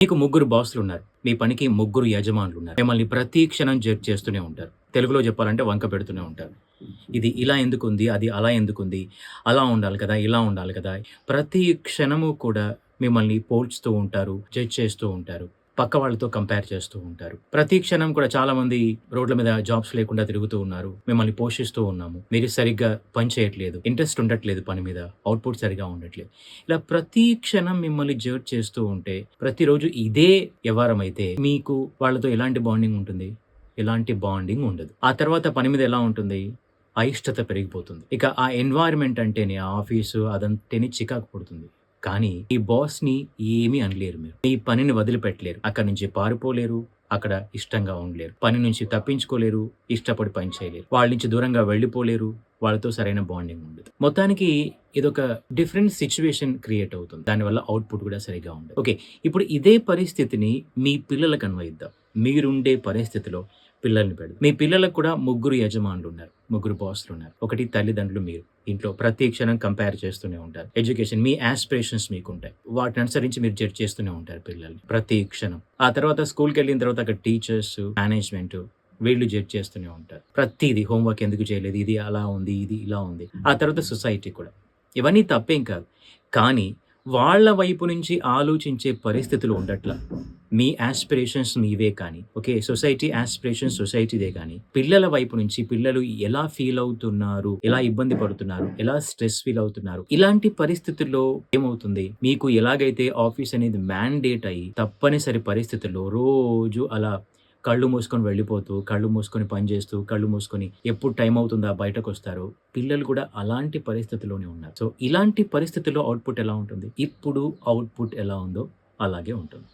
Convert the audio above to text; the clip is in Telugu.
మీకు ముగ్గురు బాసులున్నారు. మీ పనికి ముగ్గురు యజమానులున్నారు. మిమ్మల్ని ప్రతి క్షణం జడ్జ్ చేస్తూనే ఉంటారు. తెలుగులో చెప్పాలంటే వంక పెడుతూనే ఉంటారు. ఇది ఇలా ఎందుకుంది? అది అలా ఎందుకుంది? అలా ఉండాలి కదా! ఇలా ఉండాలి కదా! ప్రతి క్షణము కూడా మిమ్మల్ని పోల్చుతూ ఉంటారు. జడ్జ్ చేస్తూ ఉంటారు. పక్క వాళ్ళతో కంపేర్ చేస్తూ ఉంటారు. ప్రతి క్షణం కూడా చాలామంది రోడ్ల మీద జాబ్స్ లేకుండా తిరుగుతూ ఉన్నారు. మిమ్మల్ని పోషిస్తూ ఉన్నాము. మీరు సరిగ్గా పని చేయట్లేదు. ఇంట్రెస్ట్ ఉండట్లేదు పని మీద. అవుట్‌పుట్ సరిగ్గా ఉండట్లేదు. ఇలా ప్రతి క్షణం మిమ్మల్ని జడ్జ్ చేస్తూ ఉంటే, ప్రతిరోజు ఇదే వ్యవహారమైతే మీకు వాళ్ళతో ఎలాంటి బాండింగ్ ఉంటుంది? ఎలాంటి బాండింగ్ ఉండదు. ఆ తర్వాత పని మీద ఎలా ఉంటుంది? అయిష్టత పెరిగిపోతుంది. ఇక ఆ ఎన్వైర్న్‌మెంట్ అంటేనే ఆ ఆఫీసు అదంటేనే చికాకు పుడుతుంది. కానీ ఈ బాస్‌ని ఏమీ అనలేరు మీరు. మీ పనిని వదిలిపెట్టలేరు. అక్కడి నుంచి పారిపోలేరు. అక్కడ ఇష్టంగా ఉండలేరు. పని నుంచి తప్పించుకోలేరు. ఇష్టపడి పని చేయలేరు. వాళ్ళ నుంచి దూరంగా వెళ్ళిపోలేరు. వాళ్ళతో సరైన బాండింగ్ ఉండదు. మొత్తానికి ఇదొక డిఫరెంట్ సిట్యుయేషన్ క్రియేట్ అవుతుంది. దానివల్ల అవుట్‌పుట్ కూడా సరిగ్గా ఉండదు. ఓకే. ఇప్పుడు ఇదే పరిస్థితిని మీ పిల్లలకి అన్వయిద్దాం. మీరుండే పరిస్థితిలో పిల్లల్ని పెడదాం. మీ పిల్లలకు కూడా ముగ్గురు యజమానులున్నారు. ముగ్గురు బాసులున్నారు. ఒకటి తల్లిదండ్రులు మీరు. ఇంట్లో ప్రతి క్షణం కంపేర్ చేస్తూనే ఉంటారు. ఎడ్యుకేషన్ మీ యాస్పిరేషన్స్ మీకుంటాయి. వాటిని అనుసరించి మీరు జడ్జ్ చేస్తూనే ఉంటారు పిల్లల్ని ప్రతి క్షణం. ఆ తర్వాత స్కూల్‌కెళ్ళిన తర్వాత అక్కడ టీచర్స్, మేనేజ్‌మెంట్ వీళ్ళు జడ్జ్ చేస్తూనే ఉంటారు. ప్రతీది హోంవర్క్ ఎందుకు చేయలేదు? ఇది అలా ఉంది. ఇది ఇలా ఉంది. ఆ తర్వాత సొసైటీ కూడా. ఇవన్నీ తప్పేం కాదు. కానీ వాళ్ళ వైపు నుంచి ఆలోచించే పరిస్థితులు ఉండట్ల. మీ యాస్పిరేషన్స్ మీవే కానీ, ఓకే. సొసైటీ యాస్పిరేషన్స్ సొసైటీదే కానీ, పిల్లల వైపు నుంచి పిల్లలు ఎలా ఫీల్ అవుతున్నారు? ఎలా ఇబ్బంది పడుతున్నారు? ఎలా స్ట్రెస్ ఫీల్ అవుతున్నారు? ఇలాంటి పరిస్థితుల్లో ఏమవుతుంది? మీకు ఎలాగైతే ఆఫీస్ అనేది మ్యాండేట్ అయ్యి, తప్పనిసరి పరిస్థితుల్లో రోజు అలా కళ్ళు మూసుకొని వెళ్ళిపోతూ, కళ్ళు మూసుకొని పని చేస్తూ, కళ్ళు మూసుకొని ఎప్పుడు టైం అవుతుందా బయటకొస్తారో, పిల్లలు కూడా అలాంటి పరిస్థితిలోనే ఉన్నారు. సో, ఇలాంటి పరిస్థితుల్లో అవుట్‌పుట్ ఎలా ఉంటుంది? ఇప్పుడు అవుట్‌పుట్ ఎలా ఉందో అలాగే ఉంటుంది.